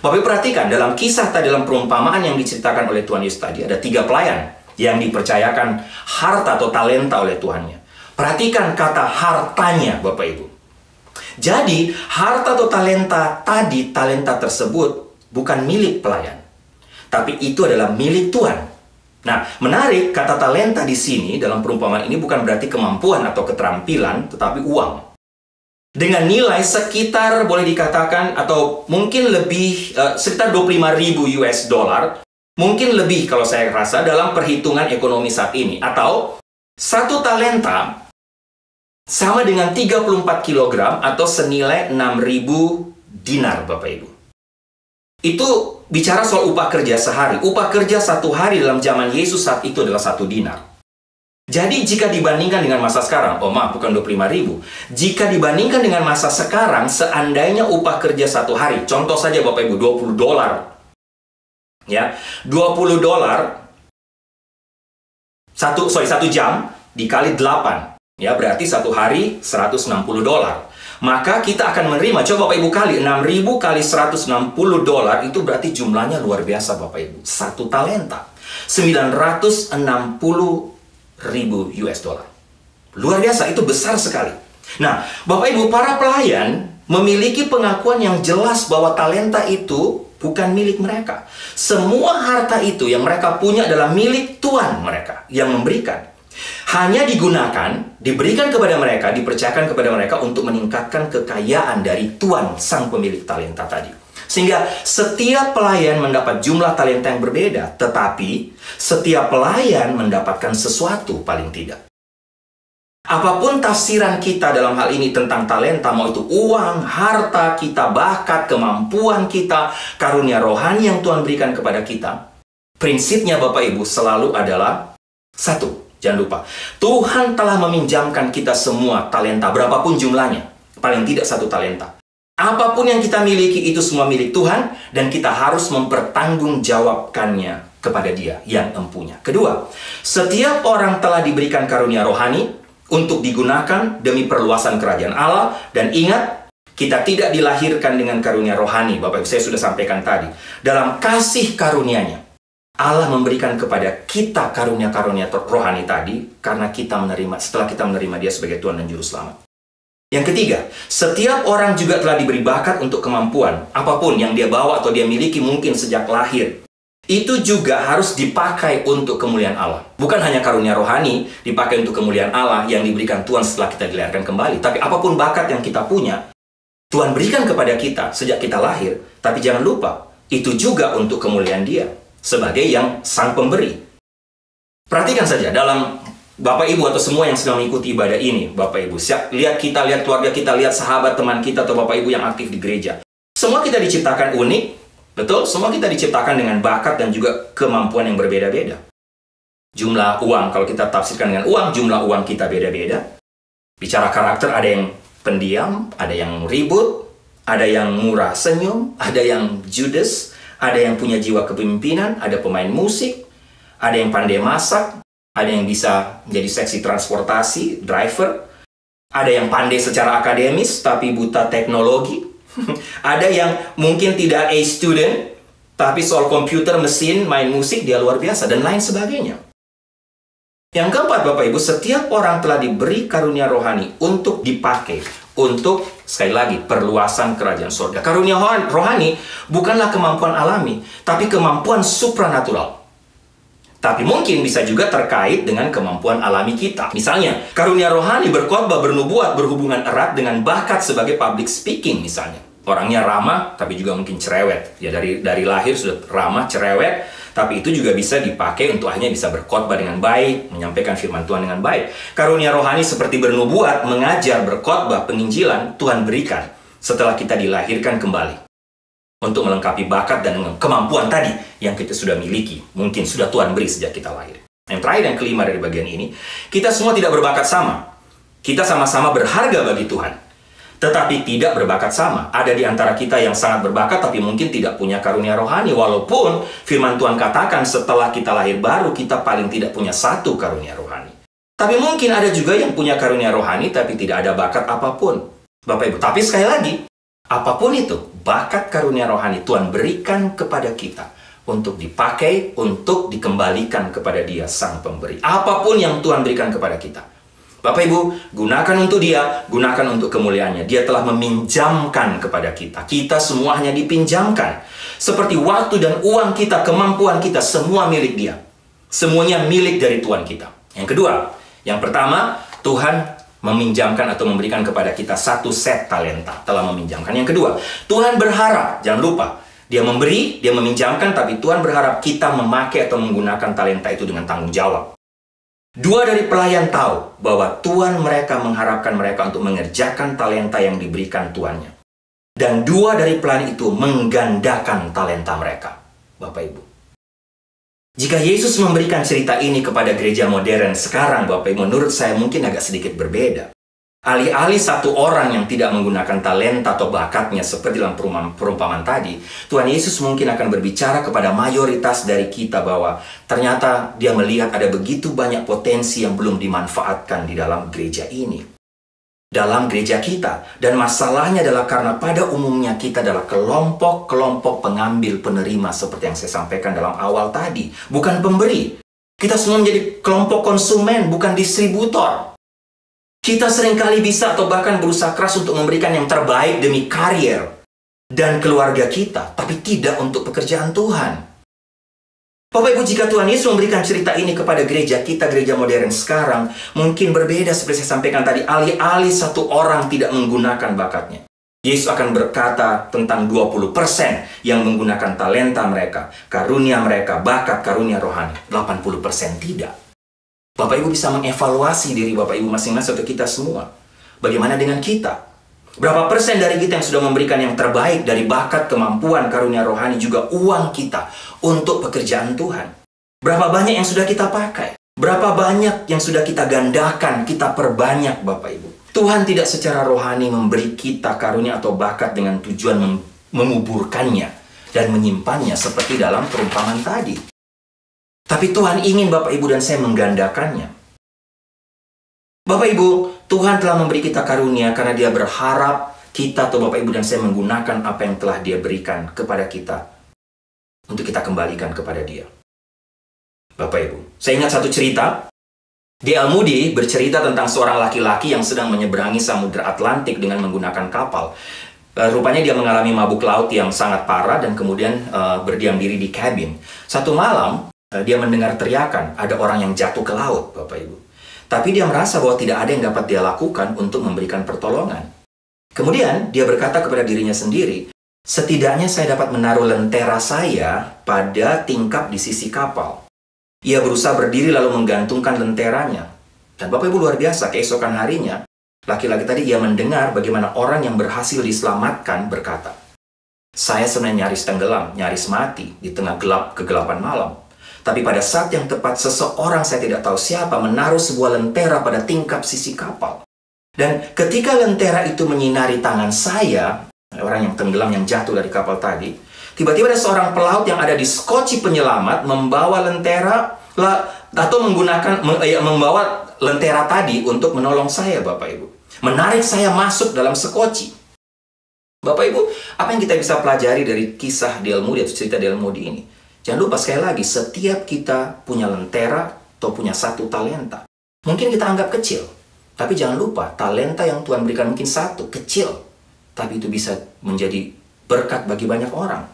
Speaker 3: Bapak perhatikan, dalam kisah tadi, dalam perumpamaan yang diceritakan oleh Tuhan Yesus tadi, ada 3 pelayan yang dipercayakan harta atau talenta oleh Tuhannya. Perhatikan kata hartanya, Bapak Ibu. Jadi, harta atau talenta tadi, talenta tersebut bukan milik pelayan, tapi itu adalah milik Tuhan. Nah, menarik, kata talenta di sini dalam perumpamaan ini bukan berarti kemampuan atau keterampilan, tetapi uang. Dengan nilai sekitar, boleh dikatakan, atau mungkin lebih, sekitar 25.000 US dollar, mungkin lebih kalau saya rasa dalam perhitungan ekonomi saat ini. Atau, satu talenta sama dengan 34 kg atau senilai 6.000 dinar, Bapak Ibu. Itu bicara soal upah kerja sehari. Upah kerja satu hari dalam zaman Yesus saat itu adalah 1 dinar. Jadi jika dibandingkan dengan masa sekarang, bukan 25.000. Jika dibandingkan dengan masa sekarang, seandainya upah kerja satu hari, contoh saja Bapak Ibu, $20. Ya, $20, 1 jam dikali 8. Ya, berarti satu hari $160. Maka kita akan menerima, coba Bapak Ibu kali 6.000 kali $160 itu berarti jumlahnya luar biasa Bapak Ibu. Satu talenta 960.000 US dollar. Luar biasa, itu besar sekali. Nah, Bapak Ibu, para pelayan memiliki pengakuan yang jelas bahwa talenta itu bukan milik mereka. Semua harta itu yang mereka punya adalah milik Tuhan mereka yang memberikan. Hanya diberikan kepada mereka, dipercayakan kepada mereka untuk meningkatkan kekayaan dari Tuhan sang pemilik talenta tadi. Sehingga setiap pelayan mendapat jumlah talenta yang berbeda, tetapi setiap pelayan mendapatkan sesuatu paling tidak. Apapun tafsiran kita dalam hal ini tentang talenta, mau itu uang, harta kita, bakat, kemampuan kita, karunia rohani yang Tuhan berikan kepada kita, prinsipnya Bapak Ibu selalu adalah satu. Jangan lupa, Tuhan telah meminjamkan kita semua talenta, berapapun jumlahnya. Paling tidak 1 talenta. Apapun yang kita miliki itu semua milik Tuhan, dan kita harus mempertanggungjawabkannya kepada Dia yang empunya. Kedua, setiap orang telah diberikan karunia rohani untuk digunakan demi perluasan kerajaan Allah. Dan ingat, kita tidak dilahirkan dengan karunia rohani. Bapak Ibu, saya sudah sampaikan tadi. Dalam kasih karunia-Nya, Allah memberikan kepada kita karunia-karunia rohani tadi setelah kita menerima Dia sebagai Tuhan dan Juru Selamat. Yang ketiga, setiap orang juga telah diberi bakat untuk kemampuan. Apapun yang dia bawa atau dia miliki mungkin sejak lahir, itu juga harus dipakai untuk kemuliaan Allah. Bukan hanya karunia rohani dipakai untuk kemuliaan Allah yang diberikan Tuhan setelah kita dilahirkan kembali. Tapi apapun bakat yang kita punya, Tuhan berikan kepada kita sejak kita lahir. Tapi jangan lupa, itu juga untuk kemuliaan Dia sebagai yang sang pemberi. Perhatikan saja dalam Bapak Ibu atau semua yang sedang mengikuti ibadah ini, Bapak Ibu, lihat keluarga kita, lihat sahabat teman kita atau Bapak Ibu yang aktif di gereja. Semua kita diciptakan unik, betul? Semua kita diciptakan dengan bakat dan juga kemampuan yang berbeda-beda. Jumlah uang, kalau kita tafsirkan dengan uang, jumlah uang kita beda-beda. Bicara karakter, ada yang pendiam, ada yang ribut, ada yang murah senyum, ada yang judes, ada yang punya jiwa kepemimpinan, ada pemain musik, ada yang pandai masak, ada yang bisa menjadi seksi transportasi, driver, ada yang pandai secara akademis tapi buta teknologi, ada yang mungkin tidak A student, tapi soal komputer, mesin, main musik dia luar biasa, dan lain sebagainya. Yang keempat Bapak Ibu, setiap orang telah diberi karunia rohani untuk dipakai, untuk, sekali lagi, perluasan kerajaan surga. Karunia rohani bukanlah kemampuan alami, tapi kemampuan supranatural. Tapi mungkin bisa juga terkait dengan kemampuan alami kita. Misalnya, karunia rohani berkhotbah, bernubuat, berhubungan erat dengan bakat sebagai public speaking misalnya. Orangnya ramah, tapi juga mungkin cerewet. Ya dari lahir sudah ramah, cerewet, tapi itu juga bisa dipakai untuk hanya bisa berkhotbah dengan baik, menyampaikan firman Tuhan dengan baik. Karunia rohani seperti bernubuat, mengajar, berkhotbah, penginjilan, Tuhan berikan setelah kita dilahirkan kembali. Untuk melengkapi bakat dan kemampuan tadi yang kita sudah miliki. Mungkin sudah Tuhan beri sejak kita lahir. Yang terakhir dan kelima dari bagian ini, kita semua tidak berbakat sama. Kita sama-sama berharga bagi Tuhan. Tetapi tidak berbakat sama. Ada di antara kita yang sangat berbakat tapi mungkin tidak punya karunia rohani. Walaupun firman Tuhan katakan setelah kita lahir baru, kita paling tidak punya satu karunia rohani. Tapi mungkin ada juga yang punya karunia rohani tapi tidak ada bakat apapun. Bapak Ibu, tapi sekali lagi, apapun itu, bakat karunia rohani Tuhan berikan kepada kita untuk dipakai, untuk dikembalikan kepada Dia Sang Pemberi. Apapun yang Tuhan berikan kepada kita. Bapak Ibu, gunakan untuk Dia, gunakan untuk kemuliaannya. Dia telah meminjamkan kepada kita. Kita semua hanya dipinjamkan. Seperti waktu dan uang kita, kemampuan kita, semua milik Dia. Semuanya milik dari Tuhan kita. Yang kedua, yang pertama, Tuhan meminjamkan atau memberikan kepada kita satu set talenta. Telah meminjamkan. Yang kedua, Tuhan berharap, jangan lupa, Dia memberi, Dia meminjamkan, tapi Tuhan berharap kita memakai atau menggunakan talenta itu dengan tanggung jawab. Dua dari pelayan tahu bahwa Tuhan mereka mengharapkan mereka untuk mengerjakan talenta yang diberikan tuannya. Dan dua dari pelayan itu menggandakan talenta mereka. Bapak Ibu, jika Yesus memberikan cerita ini kepada gereja modern sekarang, Bapak Ibu, menurut saya mungkin agak sedikit berbeda. Alih-alih satu orang yang tidak menggunakan talenta atau bakatnya seperti dalam perumpamaan tadi, Tuhan Yesus mungkin akan berbicara kepada mayoritas dari kita bahwa ternyata Dia melihat ada begitu banyak potensi yang belum dimanfaatkan di dalam gereja ini. Dalam gereja kita. Dan masalahnya adalah karena pada umumnya kita adalah kelompok-kelompok pengambil penerima seperti yang saya sampaikan dalam awal tadi. Bukan pemberi. Kita semua menjadi kelompok konsumen, bukan distributor. Kita seringkali bisa atau bahkan berusaha keras untuk memberikan yang terbaik demi karier dan keluarga kita, tapi tidak untuk pekerjaan Tuhan. Bapak Ibu, jika Tuhan Yesus memberikan cerita ini kepada gereja kita, gereja modern sekarang, mungkin berbeda seperti saya sampaikan tadi, alih-alih satu orang tidak menggunakan bakatnya. Yesus akan berkata tentang 20% yang menggunakan talenta mereka, karunia mereka, bakat karunia rohani. 80% tidak. Bapak Ibu bisa mengevaluasi diri Bapak Ibu masing-masing atau kita semua. Bagaimana dengan kita? Berapa persen dari kita yang sudah memberikan yang terbaik dari bakat, kemampuan, karunia rohani, juga uang kita untuk pekerjaan Tuhan? Berapa banyak yang sudah kita pakai? Berapa banyak yang sudah kita gandakan, kita perbanyak Bapak Ibu? Tuhan tidak secara rohani memberi kita karunia atau bakat dengan tujuan menguburkannya dan menyimpannya seperti dalam perumpamaan tadi. Tapi Tuhan ingin Bapak Ibu dan saya menggandakannya. Bapak Ibu, Tuhan telah memberi kita karunia karena Dia berharap kita atau Bapak Ibu dan saya menggunakan apa yang telah Dia berikan kepada kita untuk kita kembalikan kepada Dia. Bapak Ibu, saya ingat satu cerita. D.L. Moody bercerita tentang seorang laki-laki yang sedang menyeberangi Samudra Atlantik dengan menggunakan kapal. Rupanya dia mengalami mabuk laut yang sangat parah dan kemudian berdiam diri di kabin. Satu malam, dia mendengar teriakan, ada orang yang jatuh ke laut, Bapak Ibu. Tapi dia merasa bahwa tidak ada yang dapat dia lakukan untuk memberikan pertolongan. Kemudian dia berkata kepada dirinya sendiri, setidaknya saya dapat menaruh lentera saya pada tingkap di sisi kapal. Ia berusaha berdiri lalu menggantungkan lenteranya. Dan Bapak Ibu, luar biasa, keesokan harinya, laki-laki tadi ia mendengar bagaimana orang yang berhasil diselamatkan berkata, saya sebenarnya nyaris tenggelam, nyaris mati di tengah kegelapan malam. Tapi pada saat yang tepat, seseorang saya tidak tahu siapa menaruh sebuah lentera pada tingkap sisi kapal. Dan ketika lentera itu menyinari tangan saya, orang yang tenggelam yang jatuh dari kapal tadi, tiba-tiba ada seorang pelaut yang ada di skoci penyelamat membawa lentera atau membawa lentera tadi untuk menolong saya, Bapak Ibu. Menarik saya masuk dalam skoci. Bapak Ibu, apa yang kita bisa pelajari dari kisah D.L. Moody atau cerita D.L. Moody ini? Jangan lupa sekali lagi, setiap kita punya lentera atau punya satu talenta. Mungkin kita anggap kecil. Tapi jangan lupa, talenta yang Tuhan berikan mungkin satu, kecil. Tapi itu bisa menjadi berkat bagi banyak orang.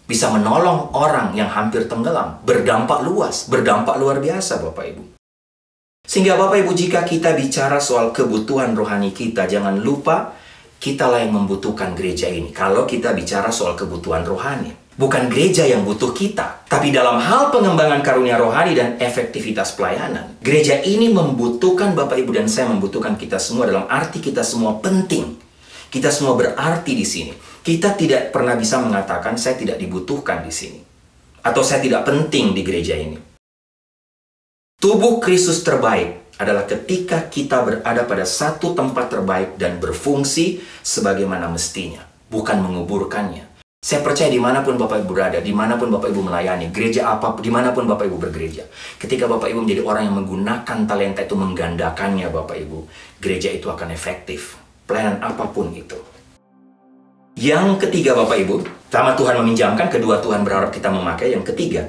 Speaker 3: Bisa menolong orang yang hampir tenggelam. Berdampak luas, berdampak luar biasa Bapak Ibu. Sehingga Bapak Ibu, jika kita bicara soal kebutuhan rohani kita, jangan lupa kitalah yang membutuhkan gereja ini. Kalau kita bicara soal kebutuhan rohani. Bukan gereja yang butuh kita. Tapi dalam hal pengembangan karunia rohani dan efektivitas pelayanan, gereja ini membutuhkan Bapak Ibu dan saya membutuhkan kita semua dalam arti kita semua penting. Kita semua berarti di sini. Kita tidak pernah bisa mengatakan saya tidak dibutuhkan di sini. Atau saya tidak penting di gereja ini. Tubuh Kristus terbaik adalah ketika kita berada pada satu tempat terbaik dan berfungsi sebagaimana mestinya. Bukan menguburkannya. Saya percaya dimanapun Bapak Ibu berada, dimanapun Bapak Ibu melayani, gereja apa, dimanapun Bapak Ibu bergereja. Ketika Bapak Ibu menjadi orang yang menggunakan talenta itu, menggandakannya Bapak Ibu, gereja itu akan efektif. Pelayanan apapun itu. Yang ketiga Bapak Ibu, pertama Tuhan meminjamkan, kedua Tuhan berharap kita memakai. Yang ketiga,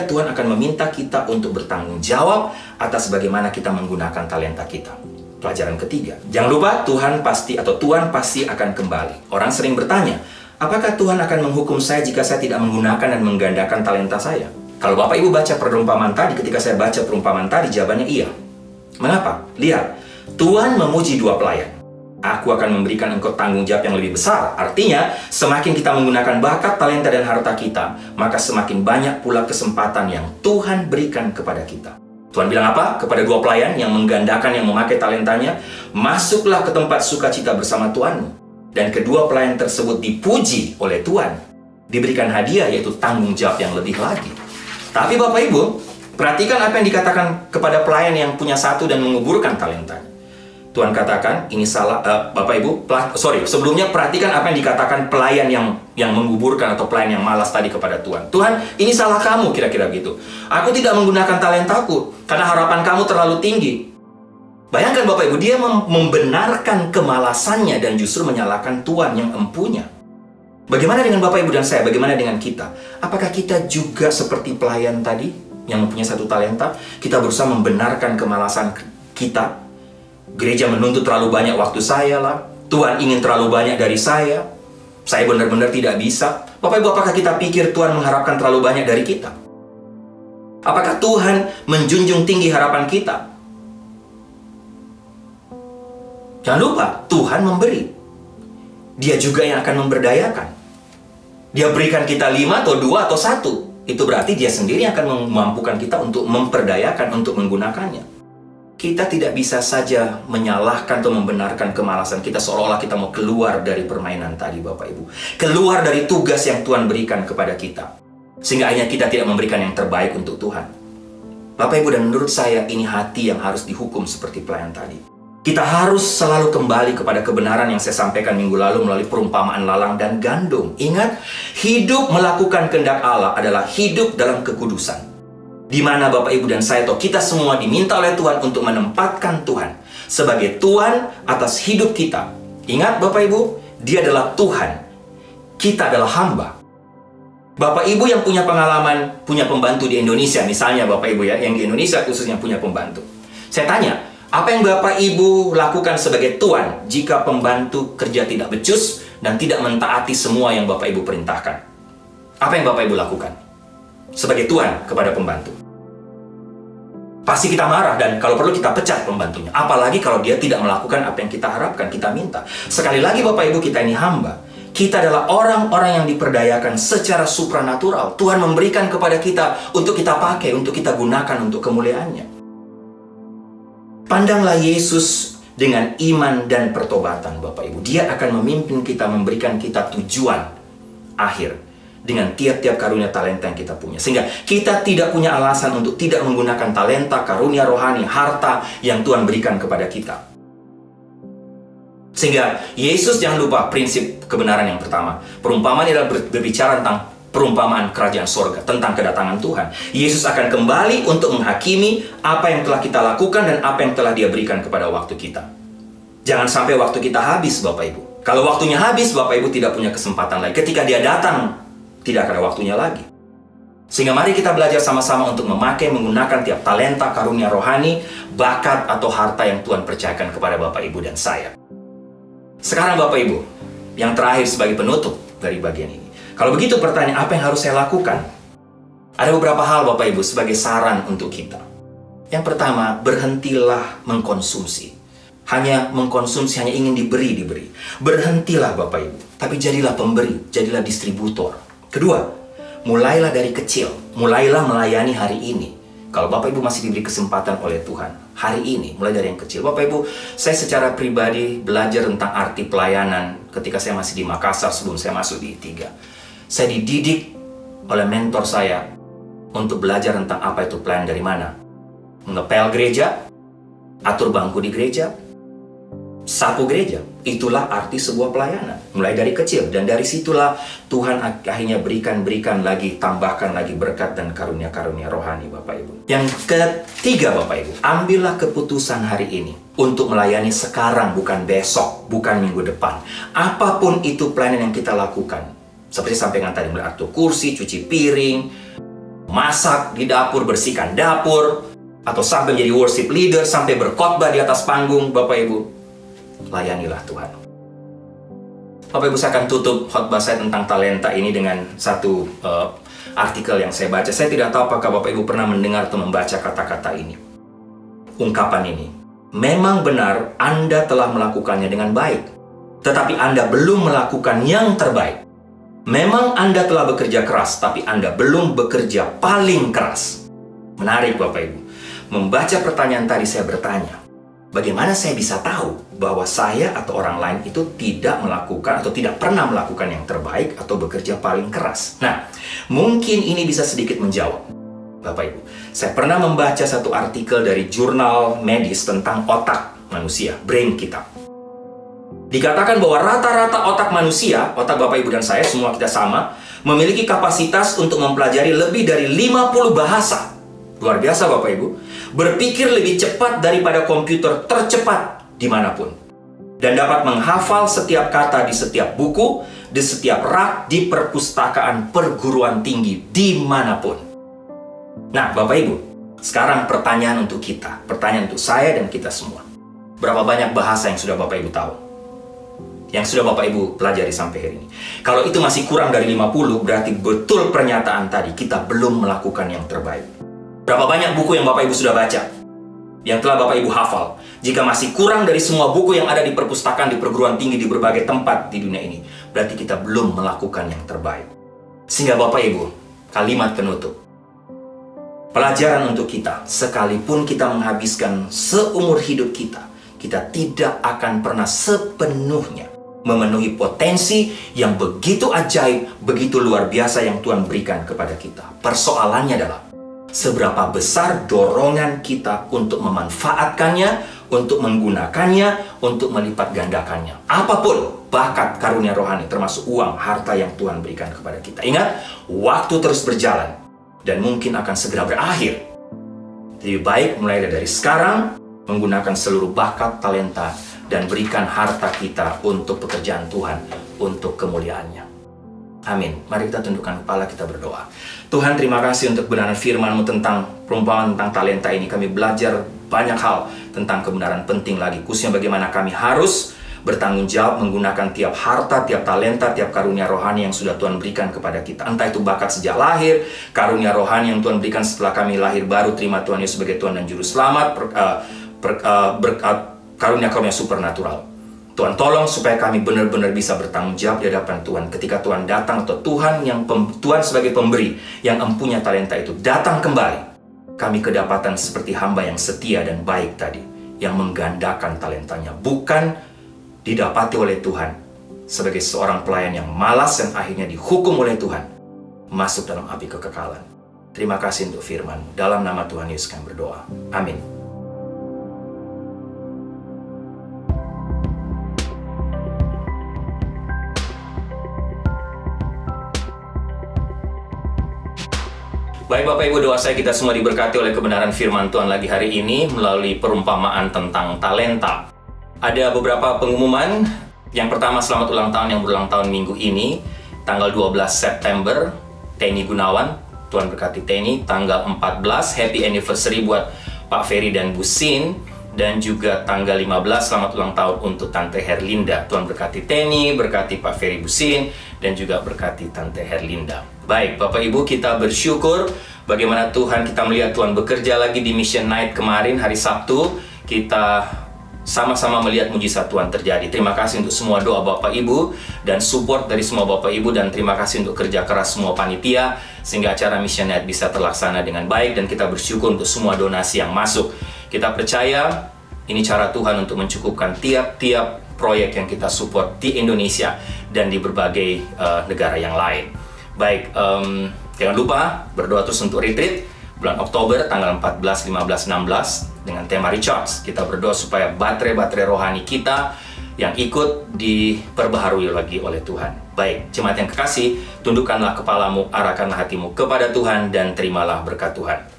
Speaker 3: Tuhan akan meminta kita untuk bertanggung jawab atas bagaimana kita menggunakan talenta kita. Pelajaran ketiga, jangan lupa Tuhan pasti akan kembali. Orang sering bertanya, apakah Tuhan akan menghukum saya jika saya tidak menggunakan dan menggandakan talenta saya? Kalau Bapak Ibu baca perumpamaan tadi, ketika saya baca perumpamaan tadi, jawabannya iya. Mengapa? Lihat, Tuhan memuji dua pelayan. Aku akan memberikan engkau tanggung jawab yang lebih besar. Artinya, semakin kita menggunakan bakat, talenta, dan harta kita, maka semakin banyak pula kesempatan yang Tuhan berikan kepada kita. Tuhan bilang apa? Kepada dua pelayan yang menggandakan, yang memakai talentanya, masuklah ke tempat sukacita bersama Tuhanmu. Dan kedua pelayan tersebut dipuji oleh Tuhan. Diberikan hadiah, yaitu tanggung jawab yang lebih lagi. Tapi Bapak Ibu, perhatikan apa yang dikatakan kepada pelayan yang punya satu dan menguburkan talentanya. Tuhan katakan, ini salah, Bapak Ibu, sebelumnya perhatikan apa yang dikatakan pelayan yang menguburkan atau pelayan yang malas tadi kepada Tuhan. Tuhan, ini salah kamu, kira-kira begitu. Aku tidak menggunakan talentaku, karena harapan kamu terlalu tinggi. Bayangkan Bapak Ibu, dia membenarkan kemalasannya dan justru menyalahkan Tuhan yang empunya. Bagaimana dengan Bapak Ibu dan saya? Bagaimana dengan kita? Apakah kita juga seperti pelayan tadi yang mempunyai satu talenta? Kita berusaha membenarkan kemalasan kita. Gereja menuntut terlalu banyak waktu saya lah. Tuhan ingin terlalu banyak dari saya. Saya benar-benar tidak bisa. Bapak Ibu, apakah kita pikir Tuhan mengharapkan terlalu banyak dari kita? Apakah Tuhan menjunjung tinggi harapan kita? Jangan lupa, Tuhan memberi. Dia juga yang akan memberdayakan. Dia berikan kita 5 atau 2 atau 1. Itu berarti dia sendiri akan memampukan kita untuk memperdayakan, untuk menggunakannya. Kita tidak bisa saja menyalahkan atau membenarkan kemalasan kita seolah-olah kita mau keluar dari permainan tadi Bapak Ibu. Keluar dari tugas yang Tuhan berikan kepada kita. Sehingga akhirnya kita tidak memberikan yang terbaik untuk Tuhan. Bapak Ibu, dan menurut saya ini hati yang harus dihukum seperti pelayan tadi. Kita harus selalu kembali kepada kebenaran yang saya sampaikan minggu lalu melalui perumpamaan lalang dan gandum. Ingat, hidup melakukan kehendak Allah adalah hidup dalam kekudusan. Di mana Bapak Ibu dan saya atau kita semua diminta oleh Tuhan untuk menempatkan Tuhan sebagai Tuhan atas hidup kita. Ingat Bapak Ibu, Dia adalah Tuhan. Kita adalah hamba. Bapak Ibu yang punya pengalaman, punya pembantu di Indonesia, misalnya Bapak Ibu ya, yang di Indonesia khususnya punya pembantu. Saya tanya, apa yang Bapak Ibu lakukan sebagai tuan jika pembantu kerja tidak becus dan tidak mentaati semua yang Bapak Ibu perintahkan? Apa yang Bapak Ibu lakukan sebagai tuan kepada pembantu? Pasti kita marah dan kalau perlu kita pecat pembantunya. Apalagi kalau dia tidak melakukan apa yang kita harapkan, kita minta. Sekali lagi Bapak Ibu, kita ini hamba. Kita adalah orang-orang yang diperdayakan secara supranatural. Tuhan memberikan kepada kita untuk kita pakai, untuk kita gunakan untuk kemuliaannya. Pandanglah Yesus dengan iman dan pertobatan Bapak Ibu. Dia akan memimpin kita, memberikan kita tujuan akhir dengan tiap-tiap karunia talenta yang kita punya. Sehingga kita tidak punya alasan untuk tidak menggunakan talenta, karunia rohani, harta yang Tuhan berikan kepada kita. Sehingga Yesus, jangan lupa prinsip kebenaran yang pertama. Perumpamaan adalah berbicara tentang perumpamaan kerajaan sorga, tentang kedatangan Tuhan. Yesus akan kembali untuk menghakimi apa yang telah kita lakukan dan apa yang telah Dia berikan kepada waktu kita. Jangan sampai waktu kita habis Bapak Ibu. Kalau waktunya habis, Bapak Ibu tidak punya kesempatan lagi. Ketika Dia datang, tidak ada waktunya lagi. Sehingga mari kita belajar sama-sama untuk menggunakan tiap talenta, karunia rohani, bakat atau harta yang Tuhan percayakan kepada Bapak Ibu dan saya. Sekarang Bapak Ibu, yang terakhir sebagai penutup dari bagian ini. Kalau begitu pertanyaan, apa yang harus saya lakukan? Ada beberapa hal Bapak Ibu sebagai saran untuk kita. Yang pertama, berhentilah mengkonsumsi. Hanya mengkonsumsi, hanya ingin diberi. Berhentilah Bapak Ibu, tapi jadilah pemberi, jadilah distributor. Kedua, mulailah dari kecil, mulailah melayani hari ini. Kalau Bapak Ibu masih diberi kesempatan oleh Tuhan, hari ini, mulai dari yang kecil. Bapak Ibu, saya secara pribadi belajar tentang arti pelayanan ketika saya masih di Makassar sebelum saya masuk di I3. Saya dididik oleh mentor saya untuk belajar tentang apa itu pelayanan dari mana. Mengepel gereja, atur bangku di gereja, sapu gereja. Itulah arti sebuah pelayanan. Mulai dari kecil. Dan dari situlah Tuhan akhirnya berikan lagi, tambahkan lagi berkat dan karunia-karunia rohani Bapak Ibu. Yang ketiga Bapak Ibu, ambillah keputusan hari ini untuk melayani sekarang, bukan besok, bukan minggu depan. Apapun itu pelayanan yang kita lakukan. Seperti sampaikan tadi, mulai atur kursi, cuci piring, masak di dapur, bersihkan dapur, atau sampai menjadi worship leader, sampai berkhotbah di atas panggung Bapak Ibu. Layanilah Tuhan. Bapak Ibu, saya akan tutup khotbah saya tentang talenta ini dengan satu artikel yang saya baca. Saya tidak tahu apakah Bapak Ibu pernah mendengar atau membaca kata-kata ini. Ungkapan ini. Memang benar Anda telah melakukannya dengan baik, tetapi Anda belum melakukan yang terbaik. Memang Anda telah bekerja keras, tapi Anda belum bekerja paling keras. Menarik Bapak Ibu. Membaca pertanyaan tadi saya bertanya, bagaimana saya bisa tahu bahwa saya atau orang lain itu tidak melakukan atau tidak pernah melakukan yang terbaik atau bekerja paling keras? Nah, mungkin ini bisa sedikit menjawab. Bapak Ibu, saya pernah membaca satu artikel dari jurnal medis tentang otak manusia, brain kita. Dikatakan bahwa rata-rata otak manusia, otak Bapak Ibu dan saya, semua kita sama, memiliki kapasitas untuk mempelajari lebih dari 50 bahasa. Luar biasa Bapak Ibu. Berpikir lebih cepat daripada komputer tercepat dimanapun. Dan dapat menghafal setiap kata di setiap buku, di setiap rak, di perpustakaan perguruan tinggi, dimanapun. Nah Bapak Ibu, sekarang pertanyaan untuk kita, pertanyaan untuk saya dan kita semua. Berapa banyak bahasa yang sudah Bapak Ibu tahu? Yang sudah Bapak Ibu pelajari sampai hari ini. Kalau itu masih kurang dari 50, berarti betul pernyataan tadi, kita belum melakukan yang terbaik. Berapa banyak buku yang Bapak Ibu sudah baca? Yang telah Bapak Ibu hafal? Jika masih kurang dari semua buku yang ada di perpustakaan, di perguruan tinggi, di berbagai tempat di dunia ini, berarti kita belum melakukan yang terbaik. Sehingga Bapak Ibu, kalimat penutup. Pelajaran untuk kita, sekalipun kita menghabiskan seumur hidup kita, kita tidak akan pernah sepenuhnya memenuhi potensi yang begitu ajaib, begitu luar biasa yang Tuhan berikan kepada kita. Persoalannya adalah, seberapa besar dorongan kita untuk memanfaatkannya, untuk menggunakannya, untuk melipat gandakannya. Apapun bakat karunia rohani, termasuk uang, harta yang Tuhan berikan kepada kita. Ingat, waktu terus berjalan dan mungkin akan segera berakhir. Lebih baik mulai dari sekarang, menggunakan seluruh bakat, talenta, dan berikan harta kita untuk pekerjaan Tuhan, untuk kemuliaannya. Amin. Mari kita tundukkan kepala, kita berdoa. Tuhan, terima kasih untuk kebenaran firman-Mu tentang perumpamaan tentang talenta ini. Kami belajar banyak hal tentang kebenaran penting lagi, khususnya bagaimana kami harus bertanggung jawab menggunakan tiap harta, tiap talenta, tiap karunia rohani yang sudah Tuhan berikan kepada kita. Entah itu bakat sejak lahir, karunia rohani yang Tuhan berikan setelah kami lahir baru, terima Tuhan Yesus sebagai Tuhan dan Juru Selamat, karunia-karunia supernatural. Tuhan tolong supaya kami benar-benar bisa bertanggung jawab di hadapan Tuhan ketika Tuhan datang, atau Tuhan sebagai pemberi yang empunya talenta itu datang kembali. Kami kedapatan seperti hamba yang setia dan baik tadi, yang menggandakan talentanya, bukan didapati oleh Tuhan sebagai seorang pelayan yang malas dan akhirnya dihukum oleh Tuhan masuk dalam api kekekalan. Terima kasih untuk firman-Mu. Dalam nama Tuhan Yesus kami berdoa. Amin. Baik Bapak Ibu, doa saya kita semua diberkati oleh kebenaran firman Tuhan lagi hari ini melalui perumpamaan tentang talenta. Ada beberapa pengumuman. Yang pertama, selamat ulang tahun yang berulang tahun minggu ini, tanggal 12 September, Teni Gunawan, Tuhan berkati Teni. Tanggal 14 happy anniversary buat Pak Ferry dan Bu Sin. Dan juga tanggal 15 selamat ulang tahun untuk Tante Herlinda. Tuhan berkati Teni, berkati Pak Ferry, Bu Sin, dan juga berkati Tante Herlinda. Baik, Bapak Ibu, kita bersyukur bagaimana Tuhan, kita melihat Tuhan bekerja lagi di Mission Night kemarin hari Sabtu. Kita sama-sama melihat mujizat Tuhan terjadi. Terima kasih untuk semua doa Bapak Ibu dan support dari semua Bapak Ibu, dan terima kasih untuk kerja keras semua panitia sehingga acara Mission Night bisa terlaksana dengan baik, dan kita bersyukur untuk semua donasi yang masuk. Kita percaya ini cara Tuhan untuk mencukupkan tiap-tiap proyek yang kita support di Indonesia dan di berbagai negara yang lain. Baik, jangan lupa berdoa terus untuk retreat bulan Oktober tanggal 14, 15, 16 dengan tema Recharge. Kita berdoa supaya baterai-baterai rohani kita yang ikut diperbaharui lagi oleh Tuhan. Baik, jemaat yang kekasih, tundukkanlah kepalamu, arahkanlah hatimu kepada Tuhan, dan terimalah berkat Tuhan.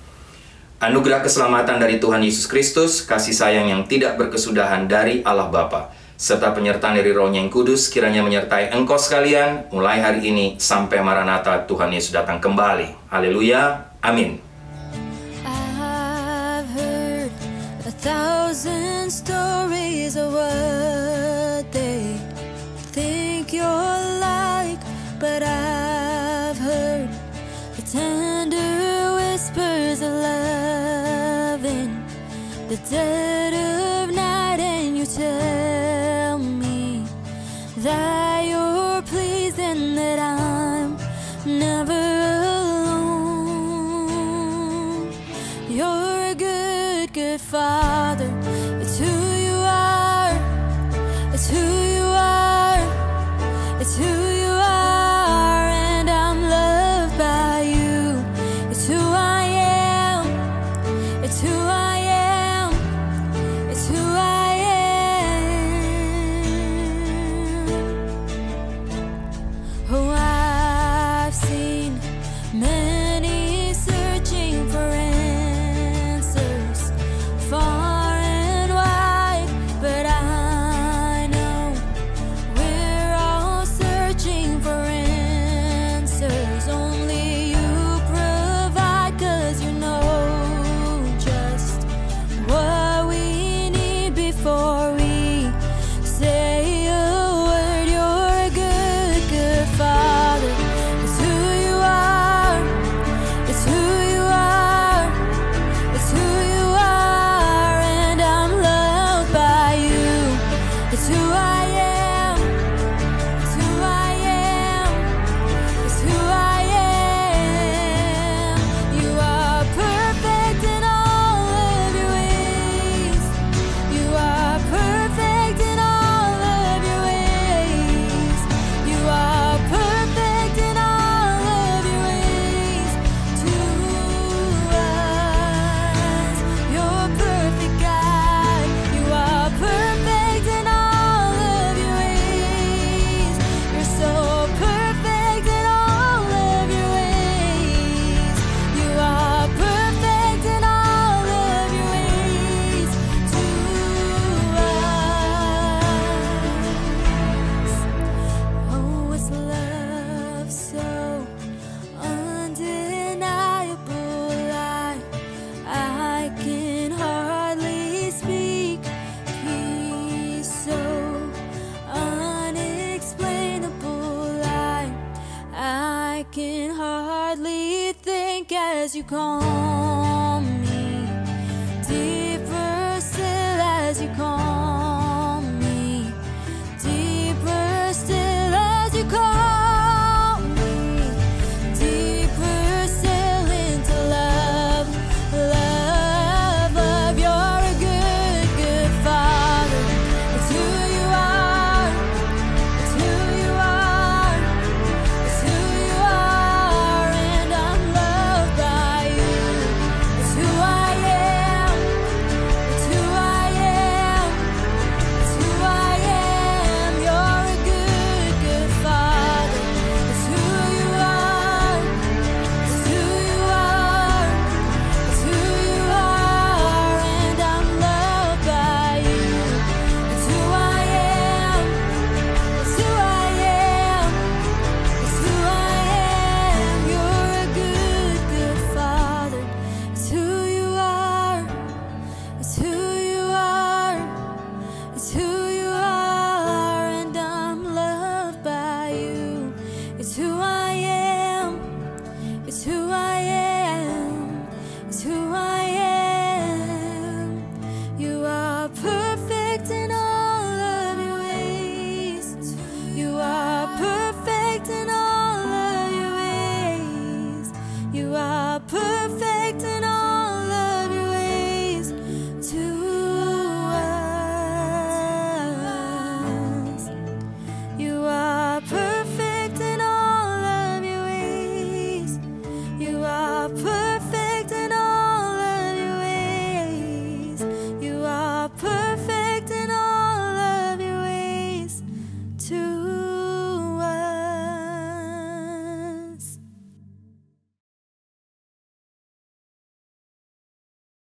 Speaker 3: Anugerah keselamatan dari Tuhan Yesus Kristus, kasih sayang yang tidak berkesudahan dari Allah Bapa, serta penyertaan dari Roh-Nya yang Kudus kiranya menyertai engkau sekalian mulai hari ini sampai Maranatha Tuhan Yesus datang kembali. Haleluya. Amin.
Speaker 1: I've heard 1,000 stories of what they think you're like, but I've heard the tender whispers of love in the dead of night, and you tell me that you're pleased and that I'm never alone. You're a good, good Father. It's who you are. It's who you are. It's who you are, and I'm loved by you. It's who I am. It's who I am. It's who I am. Oh, I've seen many searching for answers far and wide, but I know we're all searching for answers. Only you provide, 'cause you know just what we need before we say a word. You're a good, good Father. It's who you are. It's who you are. It's who you are, and I'm loved by you. It's who I am. It's who I am. It's who I am. You are perfect in all of your ways. You are perfect in all of your ways. You are perfect in all of your ways to us. You're perfect, God. You are perfect in all of your ways. You're so perfect in all of your ways. You are perfect in all of your ways to us. Oh, it's love so undeniable. I can hardly speak. Peace so unexplainable. I can hardly think as you call